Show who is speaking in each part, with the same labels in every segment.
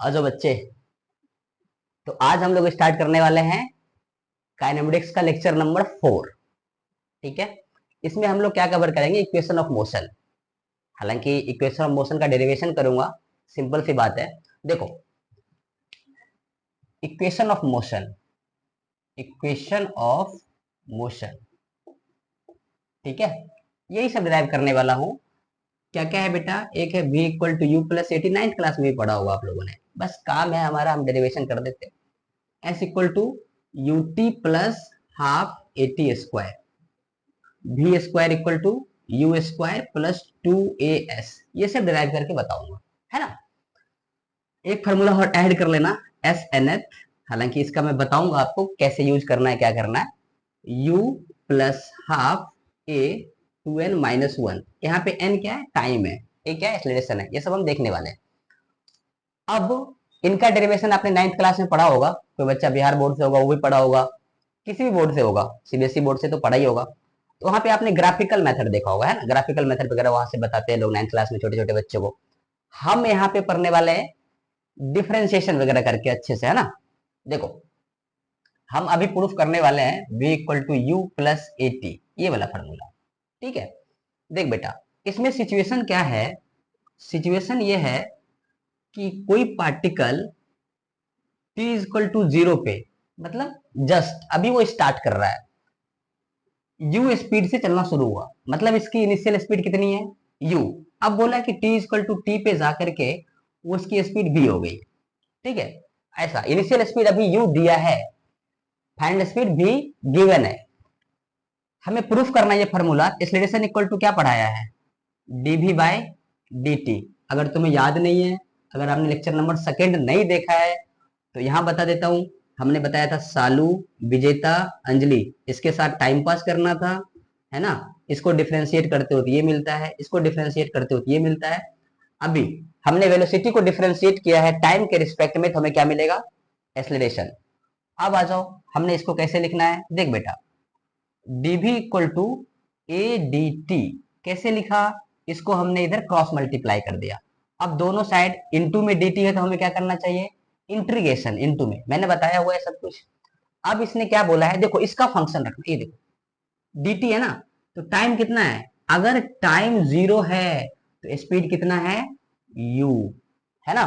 Speaker 1: आ जाओ बच्चे। तो आज हम लोग स्टार्ट करने वाले हैं काइनेमेटिक्स का लेक्चर नंबर 4। ठीक है। इसमें हम लोग क्या कवर करेंगे, इक्वेशन ऑफ मोशन। हालांकि इक्वेशन ऑफ मोशन का डेरिवेशन करूंगा, सिंपल सी बात है। देखो, equation of motion, equation of motion, ठीक है, यही सब डिराइव करने वाला हूं। क्या क्या है बेटा, एक है v equal to u plus 89th class में भी पढ़ा होगा आप लोगों ने। बस काम है हमारा, हम डेरिवेशन कर देते हैं। s equal to u t plus half a t square, v square equal to u square plus 2as, ये सब डिराइव करके बताऊंगा, है ना। एक फार्मूला और ऐड कर लेना, एस एन एथ। हालांकि इसका मैं बताऊंगा आपको कैसे यूज करना है, क्या करना है। u प्लस हाफ ए 2n-1, यहाँ पे n क्या है, टाइम है, ए क्या है, एक्सेलरेशन है। ये सब हम देखने वाले हैं। अब इनका डेरिवेशन आपने 9th क्लास में पढ़ा होगा। कोई बच्चा बिहार बोर्ड से होगा वो भी पढ़ा होगा, किसी भी बोर्ड से होगा, सीबीएसई बोर्ड से तो पढ़ा ही होगा। तो वहां पे आपने ग्राफिकल मेथड देखा होगा, है ना। ग्राफिकल मेथड वगैरह वहां से बताते हैं लोग 9th क्लास में छोटे छोटे बच्चों को। हम यहाँ पे पढ़ने वाले हैं डिफरेंशिएशन वगैरह करके अच्छे से, है ना। देखो, हम अभी प्रूफ करने वाले हैं v equal to u plus a t, ये वाला फॉर्मूला। ठीक है। देख बेटा, इसमें सिचुएशन क्या है, सिचुएशन ये है कि कोई पार्टिकल t इक्वल टू 0 पे, मतलब जस्ट अभी वो स्टार्ट कर रहा है, u स्पीड से चलना शुरू हुआ, मतलब इसकी इनिशियल स्पीड कितनी है, u। अब बोला कि t इक्वल टू टी पे जाकर के वो उसकी स्पीड v हो गई। ठीक है। ऐसा इनिशियल स्पीड अभी u दिया है, फाइनल स्पीड v गिवन है। हमें प्रूफ करना है ये फॉर्मूला। एक्सेलरेशन इक्वल टू क्या पढ़ाया है, dv बाय dt। अगर तुम्हें याद नहीं है, अगर आपने लेक्चर नंबर 2 नहीं देखा है, तो यहां बता देता हूं। हमने बताया था सालू, विजेता, अंजलि, इसके साथ टाइम पास करना था, है ना। इसको डिफरेंशिएट करते हो तो ये मिलता है, इसको डिफरेंशिएट करते हो तो ये मिलता है। अभी हमने वेलोसिटी को डिफरेंशिएट किया है टाइम के रिस्पेक्ट में, तो हमें क्या मिलेगा, एक्सेलरेशन। अब आ जाओ, हमने इसको कैसे लिखना है। देख बेटा, dv equal to a d t, कैसे लिखा, इसको हमने इधर क्रॉस मल्टीप्लाई कर दिया। अब दोनों साइड इनटू में dt है, तो हमें क्या करना चाहिए, इंटीग्रेशन इनटू में, मैंने बताया हुआ है सब कुछ। अब इसने क्या बोला है, देखो इसका फंक्शन रखना, ये देखो dt है ना, तो टाइम कितना है, अगर टाइम 0 है तो स्पीड कितना है, u, है ना।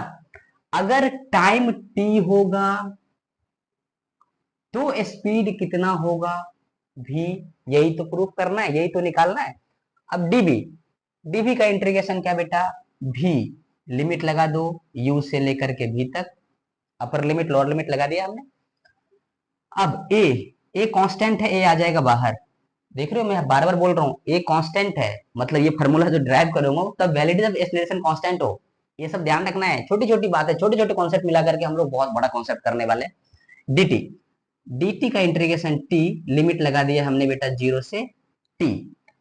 Speaker 1: अगर टाइम t होगा तो स्पीड कितना होगा, v। यही तो प्रूफ करना है, यही तो निकालना है। अब dv, dv का इंटीग्रेशन क्या बेटा, v, लिमिट लगा दो u से लेकर के v तक, अपर लिमिट लोअर लिमिट लगा दिया हमने। अब a कांस्टेंट है, a आ जाएगा बाहर। देख रहे हो, मैं बार बार बोल रहा हूँ a कांस्टेंट है, मतलब ये फॉर्मूला जो ड्राइव करूंगा तब वैलिड जब एक्सेलरेशन कांस्टेंट हो। ये सब ध्यान रखना है, छोटी छोटी बात है, छोटे छोटे कॉन्सेप्ट मिला करके हम लोग बहुत बड़ा कॉन्सेप्ट करने वाले। dt, dt का इंटीग्रेशन t, लिमिट लगा दिया हमने बेटा 0 से t।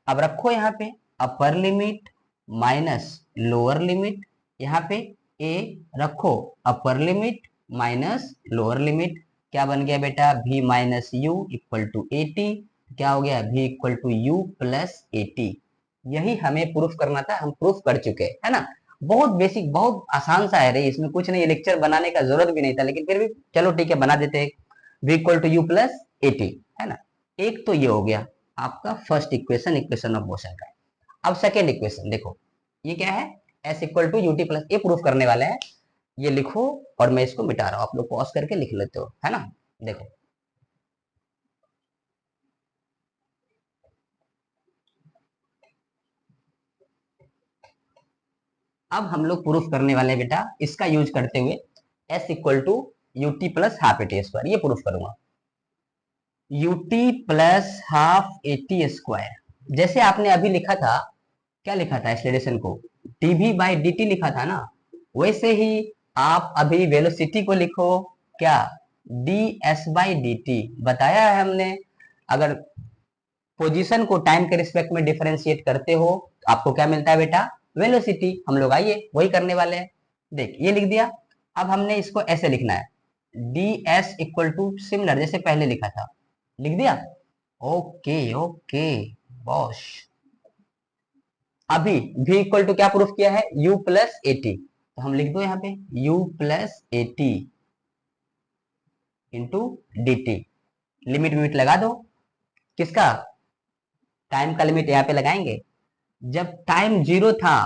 Speaker 1: अब रखो यहाँ पे upper limit minus lower limit, यहाँ पे a रखो, upper limit minus lower limit, क्या बन गया बेटा, v minus u equal to a t. क्या हो गया, v equal to u plus a t. यही हमें प्रूफ करना था, हम प्रूफ कर चुके हैं, है ना। बहुत बेसिक, बहुत आसान सा है रे, इसमें कुछ नहीं, लेक्चर बनाने का जरूरत भी नहीं था, लेकिन फिर भी चलो ठीक है, बना देते हैं। v equal to u plus a t, है ना। एक तो ये हो गया आपका first equation, equation of motion का। अब सेकेंड इक्वेशन देखो, ये क्या है, s equal to u t plus, ये प्रूफ करने वाले हैं। ये लिखो और मैं इसको मिटा रहा हूं, आप लोग पॉज करके लिख लेते हो, है ना। देखो, अब हम लोग प्रूफ करने वाले हैं बेटा, इसका यूज करते हुए s equal to u t plus half a t square, ये प्रूफ करूंगा। U t plus half a t square, जैसे आपने अभी लिखा था, क्या लिखा था एक्सेलरेशन को, dv बाई dt लिखा था ना, वैसे ही आप अभी वेलोसिटी को लिखो, क्या, ds बाई dt। बताया है हमने, अगर पोजीशन को टाइम के रिस्पेक्ट में डिफरेंशिएट करते हो तो आपको क्या मिलता है बेटा, वेलोसिटी। हम लोग आइए वही करने वाले हैं। देख, ये लिख दिया। अब हमने इसको ऐसे लिखना है, ds इक्वल टू सिमिलर जैसे पहले लिखा था, लिख दिया। Okay okay boss. अभी v इक्वल टू क्या प्रूफ किया है, u प्लस ए टी। तो हम लिख दो यहाँ पे u plus a t into d t. Limit विमिट लगा दो, किसका, टाइम का लिमिट यहाँ पे लगाएंगे। जब टाइम जीरो था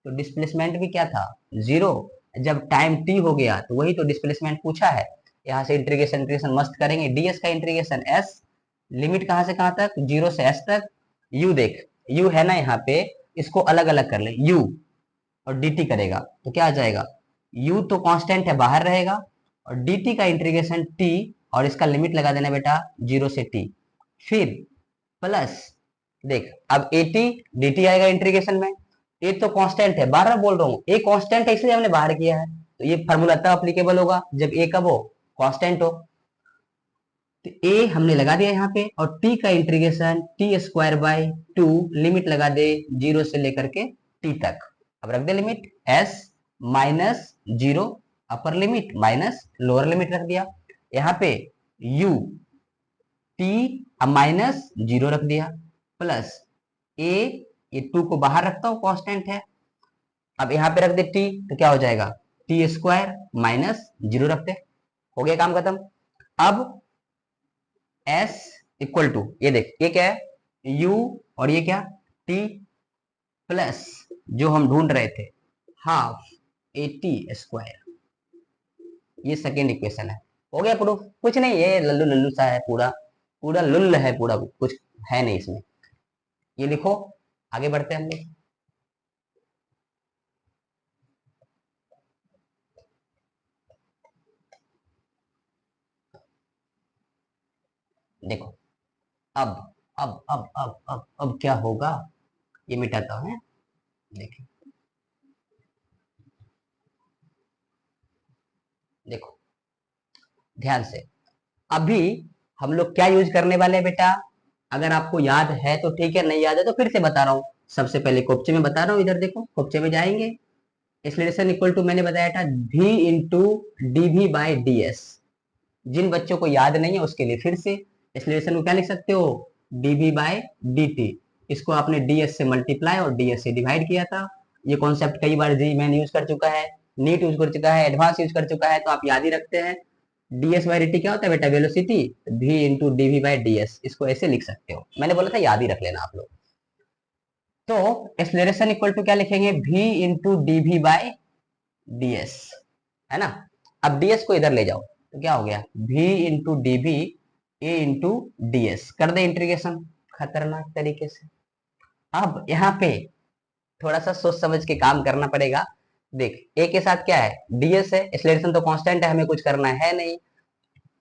Speaker 1: तो डिस्प्लेसमेंट भी क्या था, जीरो। जब टाइम टी हो गया तो वही तो डिस्प्लेसमेंट पूछा है। यहाँ से इंटीग्रेशन इंटीग्रेशन मस्त करेंगे, डीएस का इंटीग्रेशन एस, लिमिट कहाँ से कहाँ तक, जीरो से एस तक। यू देख, यू है ना यहाँ पे, इसको अलग अलग कर ले, यू और dt करेगा तो क्या आ जाएगा, u तो कांस्टेंट है बाहर रहेगा, और dt का इंटीग्रेशन t, और इसका लिमिट लगा देना बेटा जीरो से t, फिर प्लस, देख अब at dt आएगा इंटीग्रेशन में। a तो कांस्टेंट है, बार बार बोल रहा हूँ a कांस्टेंट है इसलिए हमने बाहर किया है, तो ये फार्मूला तब अप्लीकेबल होगा जब a कब हो, कांस्टेंट हो। तो a हमने लगा दिया यहाँ पे, और t का integration T square by two, limit लगा दे जीरो से लेकर के t तक। अब रख दे limit s minus zero upper limit minus lower limit रख दिया। यहाँ पे u t अब माइनस जीरो रख दिया, प्लस a, ये टू को बाहर रखता हूं कांस्टेंट है। अब यहाँ पे रख दे t, तो क्या हो जाएगा, टी स्क्वायर माइनस जीरो रख दे, हो गया काम खत्म। अब s इक्वल टू, ये देख ये क्या है u और ये क्या t, प्लस जो हम ढूंढ रहे थे हाफ ए टी स्क्वायर, ये सेकेंड इक्वेशन है। हो गया प्रूफ, कुछ नहीं, ये लल्लू लल्लू सा है, पूरा पूरा लुल्ल है, पूरा कुछ है नहीं इसमें। ये लिखो, आगे बढ़ते हैं हम लोग। देखो अब अब क्या होगा, ये मिटाता हूं। देखिए, देखो ध्यान से, अभी हम लोग क्या यूज करने वाले हैं बेटा, अगर आपको याद है तो ठीक है, नहीं याद है तो फिर से बता रहा हूँ। सबसे पहले कोप्चे में बता रहा हूँ, इधर देखो कोप्चे में जाएंगे, एक्सलेरेशन इक्वल टू मैंने बताया था v into d v by d s. जिन बच्चों को याद नहीं है उसके लिए फिर से, एक्सलेरेशन को क्या लिख सकते हो, d v by d t, इसको आपने डी एस से मल्टीप्लाई और डी एस से डिवाइड किया था। ये कॉन्सेप्ट कई बार जी मैंने यूज कर चुका है, नीट यूज कर चुका है, एडवांस यूज कर चुका है, तो आप याद ही रखते हैं। D s by d t क्या होता है बेटा, velocity, v into d v by d s, इसको ऐसे लिख सकते हो, मैंने बोला था याद ही रख लेना आप लोग। तो एक्सलेरेशन इक्वल टू क्या लिखेंगे, v into d v by d s, है ना। अब ds को इधर ले जाओ तो क्या हो गया, v into d V A into D S, कर दे इंटीग्रेशन खतरनाक तरीके से। अब यहाँ पे थोड़ा सा सोच समझ के काम करना पड़ेगा। देख a के साथ क्या है, ds है, एक्सलेरेशन तो कांस्टेंट है, हमें कुछ करना है नहीं।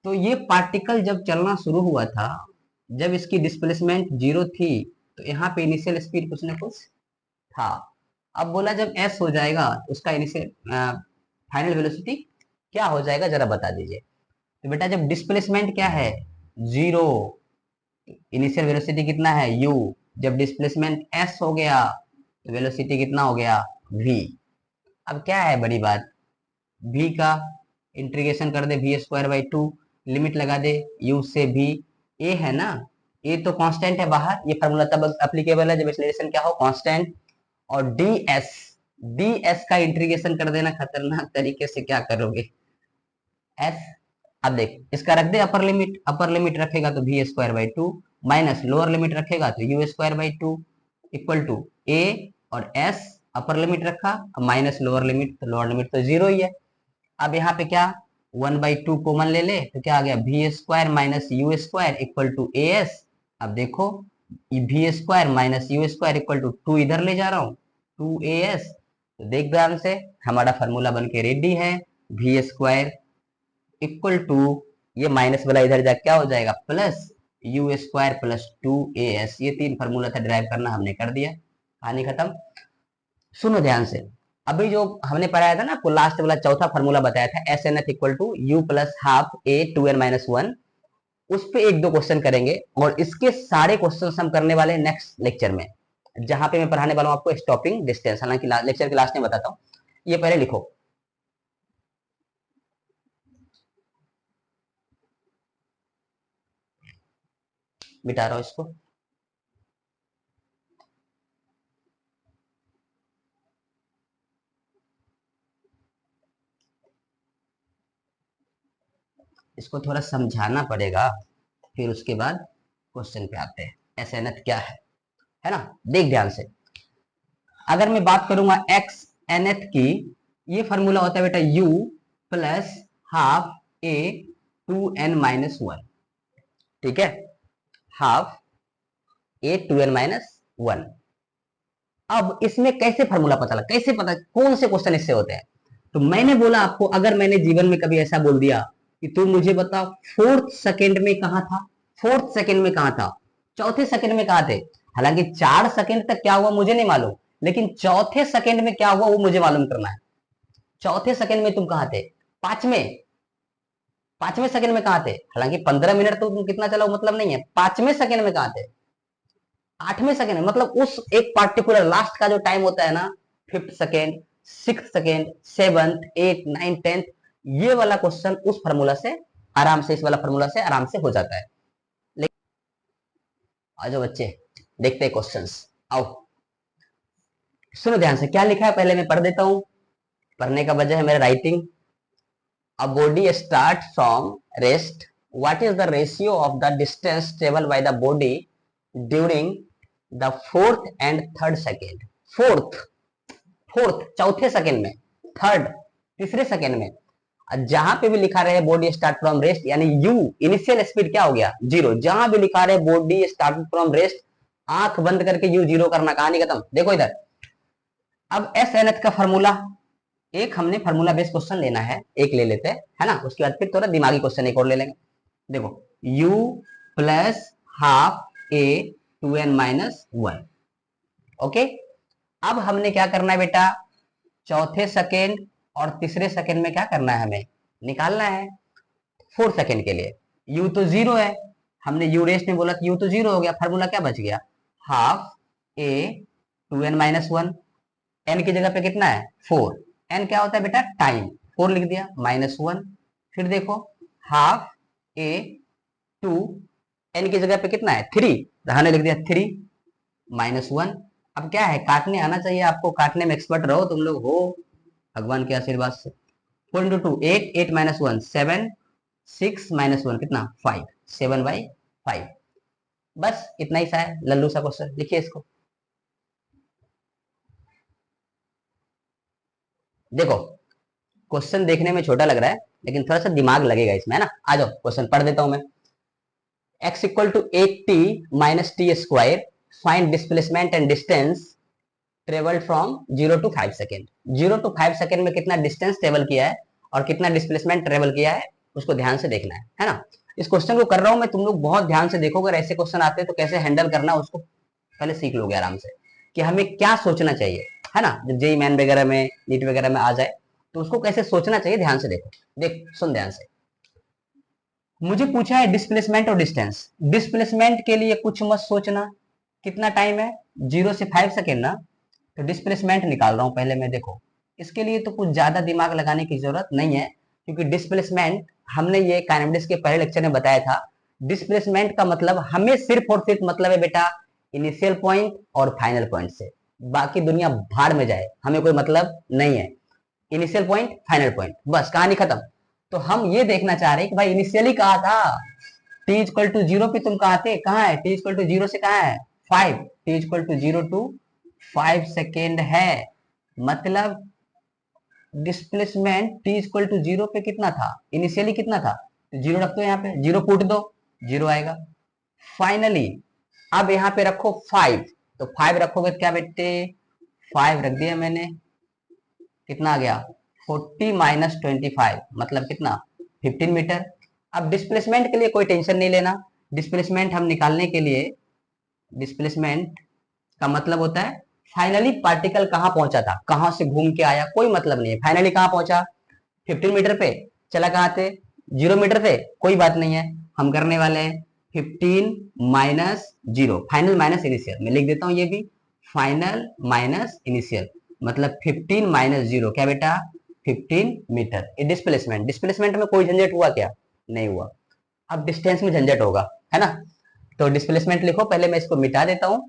Speaker 1: तो ये पार्टिकल जब चलना शुरू हुआ था, जब इसकी डिस्प्लेसमेंट जीरो थी, तो यहाँ पे इनिशियल स्पीड कुछ ना कुछ था। अब बोला जब s हो जाएगा तो उसका इनिशियल फाइनल वेलोसिटी क्या हो जाएगा, जरा बता दीजिए। तो बेटा जब डिस्प्लेसमेंट क्या है, जीरो, इनिशियल वेलोसिटी कितना है u, जब डिस्प्लेसमेंट s हो गया तो वेलोसिटी कितना हो गया v। अब क्या है बड़ी बात, v का इंटीग्रेशन कर दे v square by two, limit लगा दे u से v, a है ना, a तो कांस्टेंट है बाहर, ये फार्मूला तब एप्लीकेबल है जब एक्सेलरेशन क्या हो, कांस्टेंट। और ds का इंटीग्रेशन कर देना खतरनाक तरीके से, क्या करोगे s। अब देख इसका रख दे अपर लिमिट रखेगा तो v square by two, minus lower limit रखेगा तो u square by two, equal to a और s, अपर लिमिट रखा, माइनस लोअर लिमिट, तो लोअर लिमिट तो जीरो ही है। अब यहाँ पे क्या, वन बाई टू कॉमन ले ले तो क्या आ गया, v square minus u square equal to a s. अब देखो v square minus u square equal to two, इधर ले जा रहा हूँ टू ए एस, तो देख ध्यान से हमारा फॉर्मूला बन के रेडी है, वी स्क्वायर इक्वल टू, ये माइनस वाला इधर जा क्या हो जाएगा, plus you square plus two a S. ये तीन फॉर्मूला था ड्राइव करना, हमने कर दिया, कहानी खत्म। सुनो ध्यान से, अभी जो हमने पढ़ाया था ना आपको, लास्ट वाला चौथा फॉर्मूला बताया था, s n f equal to u plus half a two n minus one, उस पे एक दो क्वेश्चन करेंगे, और इसके सारे क्वेश्चन हम करने वाले नेक्स्ट लेक्चर में, जहां पे मैं पढ़ाने वाला हूं आपको स्टॉपिंग डिस्टेंस, हालांकि लेक्चर के लास्ट में बताता हूँ। ये पहले लिखो, मिटा रहा हूं इसको। इसको थोड़ा समझाना पड़ेगा, फिर उसके बाद क्वेश्चन पे आते हैं। एस एन एथ क्या है ना, देख ध्यान से। अगर मैं बात करूंगा एक्स एन एथ की, ये फॉर्मूला होता है बेटा u plus half a two n minus one, ठीक है, half a two n minus one. अब इसमें कैसे फॉर्मूला पता लगा, कैसे पता कौन से क्वेश्चन इससे होते हैं? तो मैंने बोला आपको, अगर मैंने जीवन में कभी ऐसा बोल दिया कि तू मुझे बता फोर्थ सेकंड में कहां था, फोर्थ सेकंड में कहां था, चौथे सेकंड में कहां थे, हालांकि 4 सेकंड तक क्या हुआ मुझे नहीं मालूम, लेकिन चौथे सेकंड में क्या हुआ वो मुझे मालूम करना है। चौथे सेकंड में तुम कहां थे, पांचवें पांचवें सेकंड में कहां थे, हालांकि 15 मिनट तो तुम कितना चलाओ मतलब नहीं है, पांचवें सेकंड में कहां थे, आठवें सेकंड में, मतलब उस एक पार्टिकुलर लास्ट का जो टाइम होता है ना, fifth second, six second, seventh, eight, nine, tenth, ये वाला क्वेश्चन उस फार्मूला से आराम से, इस वाला फार्मूला से आराम से हो जाता है। लेकिन आज बच्चे देखते हैं क्वेश्चंस, आओ सुनो ध्यान से, क्या लिखा है पहले मैं पढ़ देता हूं, पढ़ने का वजह है मेरा writing. A body starts from rest. What is the ratio of the distance traveled by the body during the fourth and third second? Fourth, चौथे सेकंड में, थर्ड तीसरे सेकंड में, जहां पे भी लिखा रहे बॉडी स्टार्ट फ्रॉम रेस्ट, यानी यू इनिशियल स्पीड क्या हो गया, जीरो। जहां भी लिखा रहे बॉडी स्टार्ट फ्रॉम रेस्ट, आंख बंद करके यू जीरो करना, कहानी खत्म। देखो इधर, अब एस एन एच का फॉर्मूला, एक हमने फार्मूला बेस्ड क्वेश्चन लेना है, एक ले लेते हैं, है ना, उसके बाद फिर थोड़ा दिमागी क्वेश्चन एक और ले लेंगे। देखो u plus half a two n minus one, okay. अब हमने क्या करना है बेटा, चौथे सेकेंड और तीसरे सेकेंड में क्या करना है, हमें निकालना है। फोर्थ सेकेंड के लिए u तो जीरो है, हमने u रेस्ट में बोला कि u तो जीरो हो गया, फार्मूला क्या बच गया, half a two n minus one, n की जगह पे कितना है, फोर, एन क्या होता है बेटा, टाइम, फोर लिख दिया, माइनस वन, फिर देखो हाफ ए टू, एन की जगह पे कितना है, थ्री, रहने लिख दिया थ्री, माइनस वन। अब क्या है, काटने आना चाहिए आपको, काटने में एक्सपर्ट रहो तुम लोग हो, भगवान के आशीर्वाद से। Four into two eight, eight minus one seven, six minus one कितना, फाइव, सेवन बाई फाइव। बस इतना ही सा है, लल्लू सा क्वेश्चन, लिखिए इसको। देखो क्वेश्चन देखने में छोटा लग रहा है, लेकिन थोड़ा सा दिमाग लगेगा इसमें, है ना। आ जाओ क्वेश्चन पढ़ देता हूं मैं। x equal to 8t minus t square, find displacement and distance travelled from 0 to 5 second. 0 to 5 second में कितना डिस्टेंस ट्रेवल किया है और कितना डिस्प्लेसमेंट ट्रेवल किया है, उसको ध्यान से देखना है ना। इस क्वेश्चन को कर रहा हूं मैं, तुम लोग बहुत ध्यान से देखो, अगर ऐसे क्वेश्चन आते हैं तो कैसे हैंडल करना, उसको पहले सीख लोगे आराम से, कि हमें क्या सोचना चाहिए, है ना। जब जेई मैन वगैरह में, नीट वगैरह में आ जाए तो उसको कैसे सोचना चाहिए, ध्यान से देखो। देख सुन ध्यान से, मुझे पूछा है डिस्प्लेसमेंट और डिस्टेंस। डिस्प्लेसमेंट के लिए कुछ मत सोचना, कितना टाइम है, 0 से 5 सेकेंड ना, तो डिस्प्लेसमेंट निकाल रहा हूं पहले मैं। देखो इसके लिए तो कुछ ज्यादा दिमाग लगाने की जरूरत नहीं है, क्योंकि डिस्प्लेसमेंट हमने ये काइनेमेटिक्स के पहले लेक्चर में बताया था। डिस्प्लेसमेंट का मतलब हमें सिर्फ और सिर्फ मतलब है बेटा इनिशियल पॉइंट और फाइनल पॉइंट से, बाकी दुनिया भाड़ में जाए, हमें कोई मतलब नहीं है। इनिशियल पॉइंट, फाइनल पॉइंट, बस कहानी खत्म। तो हम ये देखना चाह रहे हैं कि भाई इनिशियली कहा था, टी इक्वल टू जीरो पे तुम कहा थे, कहाँ है टी इक्वल टू जीरो से, कहाँ है five, t equal to zero to 5 second है, मतलब displacement t equal to zero पे कितना था, इनिशियली कितना था, तो जीरो रख दो, यहाँ पे जीरो पुट दो, जीरो आएगा। फाइनली अब यहाँ पे रखो 5, तो 5 रखोगे क्या बेटे, 5 रख दिया मैंने, कितना आ गया 40 माइनस 25, मतलब कितना 15 मीटर। अब डिस्प्लेसमेंट के लिए कोई टेंशन नहीं लेना, डिस्प्लेसमेंट हम निकालने के लिए, डिस्प्लेसमेंट का मतलब होता है फाइनली पार्टिकल कहां पहुंचा था, कहां से घूम के आया, कोई मतलब नहीं है, फाइनली कहां पहुंचा 15 मीटर पे, चला कहां थे 0 मीटर पे, कोई बात नहीं है, हम करने वाले हैं 15 minus zero, final minus initial, मैं लिख देता हूं ये भी, फाइनल माइनस इनिशियल, मतलब 15 माइनस जीरो, क्या बेटा 15 मीटर। ये डिस्प्लेसमेंट, डिस्प्लेसमेंट में कोई झंझट हुआ क्या, नहीं हुआ। अब डिस्टेंस में झंझट होगा, है ना। तो डिस्प्लेसमेंट लिखो, पहले मैं इसको मिटा देता हूं,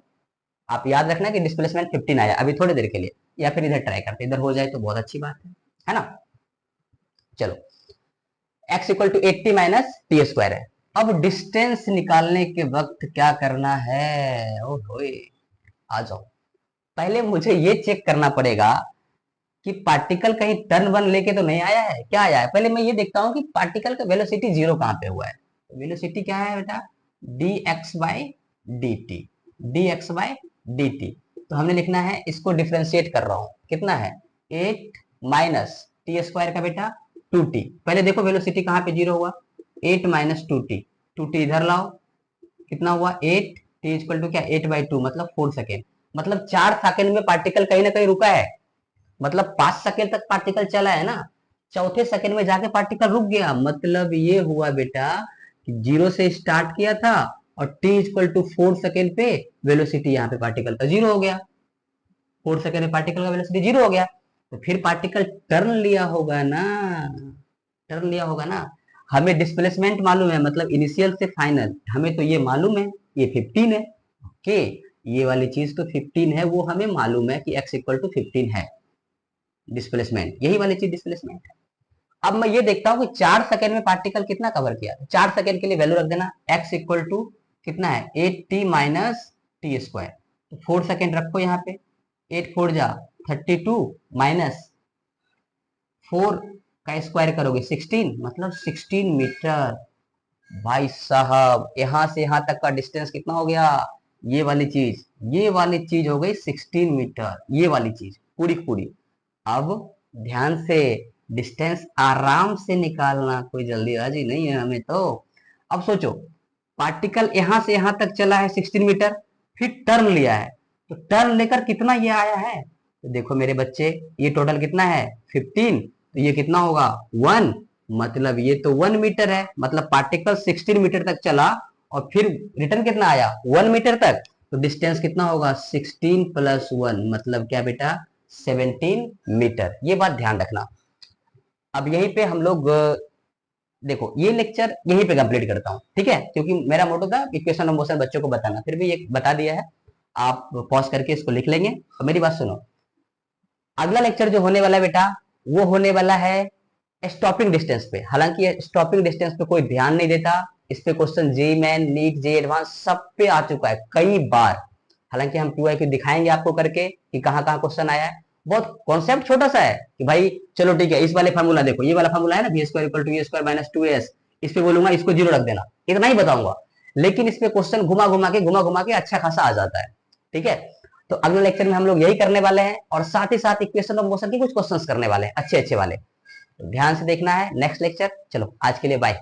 Speaker 1: आप याद रखना कि डिस्प्लेसमेंट 15 आया अभी थोड़ी देर के लिए, या फिर इधर ट्राई करते, इधर हो जाए तो बहुत अच्छी बात है ना। चलो x equal to 80 minus t square है। अब डिस्टेंस निकालने के वक्त क्या करना है, ओ होए, आ जाओ। पहले मुझे ये चेक करना पड़ेगा कि पार्टिकल कहीं टर्न वन लेके तो नहीं आया है, क्या आया है। पहले मैं ये देखता हूं कि पार्टिकल का वेलोसिटी जीरो कहां पे हुआ है। वेलोसिटी क्या है बेटा, D x by d T, D x by d T. तो हमने लिखना है, इसको डिफ्रेंशिएट कर रहा हूं, कितना है 8 माइनस टी स्क्वायर का बेटा 2t। पहले देखो वेलोसिटी कहां पे जीरो हुआ, 8 माइनस 2t, 2t इधर लाओ, कितना हुआ 8, टी इक्वल टू क्या 8/2 मतलब 4 सेकेंड। मतलब 4 सेकेंड में पार्टिकल कहीं ना कहीं रुका है, मतलब 5 सेकेंड तक पार्टिकल चला है ना, चौथे सेकेंड में जाके पार्टिकल रुक गया। मतलब ये हुआ बेटा कि जीरो से स्टार्ट किया था और t इक्वल टू 4 सेकेंड पे वेलोसिटी यहाँ पे पार्टिकल का जीरो हो गया, 4 सेकेंड में पार्टिकल का वेलोसिटी जीरो हो गया। तो फिर पार्टिकल टर्न लिया होगा ना, टर्न लिया होगा ना। हमें डिस्प्लेसमेंट मालूम है, मतलब इनिशियल से फाइनल हमें तो ये मालूम है, ये 15 है। ओके, ये वाली चीज तो 15 है, वो हमें मालूम है कि x इक्वल टू 15 है डिस्प्लेसमेंट, यही वाली चीज डिस्प्लेसमेंट है। अब मैं ये देखता हूँ कि 4 सेकंड में पार्टिकल कितना कवर किया, 4 सेकंड के लिए वैल्यू रख देना, x इक्वल टू कितना है 8t माइनस टी स्क्वायर। तो 4 सेकंड रखो यहाँ पे, 8 4 जा 32 माइनस 4 का स्क्वायर करोगे 16, मतलब 16 मीटर। भाई साहब यहां से यहां तक का डिस्टेंस कितना हो गया, ये वाली चीज, ये वाली चीज हो गई 16 मीटर, ये वाली चीज पूरी पूरी। अब ध्यान से, डिस्टेंस आराम से निकालना, कोई जल्दीबाजी नहीं है हमें तो। अब सोचो, पार्टिकल यहां से यहां तक चला है 16 मीटर, फिर टर्न लिया है, तो टर्न लेकर कितना ये आया है, तो देखो मेरे बच्चे, ये टोटल कितना है 15, तो ये कितना होगा 1, मतलब ये तो 1 मीटर है, मतलब पार्टिकल 16 मीटर तक चला और फिर रिटर्न कितना आया 1 मीटर तक। तो डिस्टेंस कितना होगा 16 प्लस 1, मतलब क्या बेटा 17 मीटर। ये बात ध्यान रखना। अब यहीं पे हम लोग देखो ये लेक्चर यहीं पे कंप्लीट करता हूँ, ठीक है, क्योंकि मेरा मोटो था इक्वेशन ऑफ मोशन बच्चों को बताना, फिर भी ये बता दिया है, आप पॉज करके इसको लिख लेंगे। और मेरी बात सुनो, अगला लेक्चर जो होने वाला है बेटा, वो होने वाला है स्टॉपिंग डिस्टेंस पे। हालांकि स्टॉपिंग डिस्टेंस पे कोई ध्यान नहीं देता, इस पे question JEE Main, NEET, JEE Advance सब पे आ चुका है कई बार। हालांकि हम QIQ दिखाएंगे आपको करके कि कहाँ कहाँ क्वेश्चन आया है। बहुत कॉन्सेप्ट छोटा सा है कि भाई चलो ठीक है, इस वाले फार्मूला देखो, ये वाला फार्मूला है ना, v² equal to a² minus 2as, इस पे बोलूंगा इसको जीरो रख देना, इतना ही बताऊंगा। लेकिन इस पे क्वेश्चन घुमा घुमा के अच्छा खासा आ जाता है, ठीक है। तो अगले लेक्चर में हम लोग यही करने वाले हैं, और साथ ही साथ इक्वेशन ऑफ मोशन के कुछ क्वेश्चंस करने वाले हैं अच्छे अच्छे वाले। तो ध्यान से देखना है नेक्स्ट लेक्चर। चलो आज के लिए बाय।